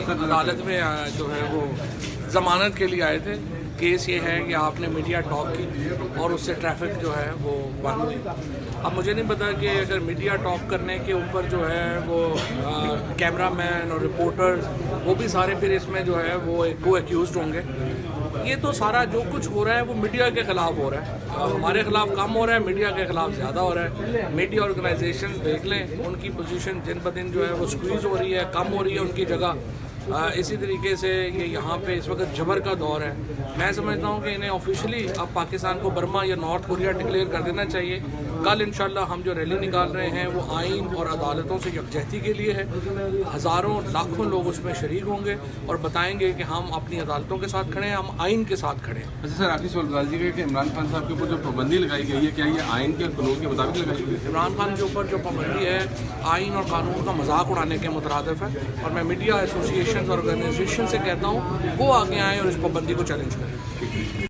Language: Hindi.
अदालत में जो है वो ज़मानत के लिए आए थे। केस ये है कि आपने मीडिया टॉक की और उससे ट्रैफिक जो है वो बंद हुई। अब मुझे नहीं पता कि अगर मीडिया टॉक करने के ऊपर जो है वो कैमरामैन और रिपोर्टर वो भी सारे फिर इसमें जो है वो को एक्यूज़ होंगे। ये तो सारा जो कुछ हो रहा है वो मीडिया के ख़िलाफ़ हो रहा है। हमारे ख़िलाफ़ कम हो रहा है, मीडिया के ख़िलाफ़ ज़्यादा हो रहा है। मीडिया ऑर्गेनाइजेशन देख लें, उनकी पोजीशन दिन ब दिन जो है वो स्क्वीज़ हो रही है, कम हो रही है उनकी जगह। इसी तरीके से ये यहाँ पे इस वक्त जबर का दौर है। मैं समझता हूँ कि इन्हें ऑफिशियली अब पाकिस्तान को बर्मा या नॉर्थ कोरिया डिक्लेयर कर देना चाहिए। कल इंशाल्लाह हम जो रैली निकाल रहे हैं वो आइन और अदालतों से यकजहती के लिए है। हज़ारों लाखों लोग उसमें शरीक होंगे और बताएंगे कि हम अपनी अदालतों के साथ खड़े हैं, हम आइन के साथ खड़े हैं। अच्छा सर, आखिरी सवाल बता दीजिएगा कि इमरान खान साहब के ऊपर जो पाबंदी लगाई गई है, क्या ये आइन के कानून के मुताबिक लगाई गई है? इमरान खान के ऊपर जो पाबंदी है आइन और कानून का मजाक उड़ाने के मुतरादिफ है और मैं मीडिया एसोसिएशन और ऑर्गेनाइजेशन से कहता हूँ वो आगे आएँ और इस पाबंदी को चैलेंज करें।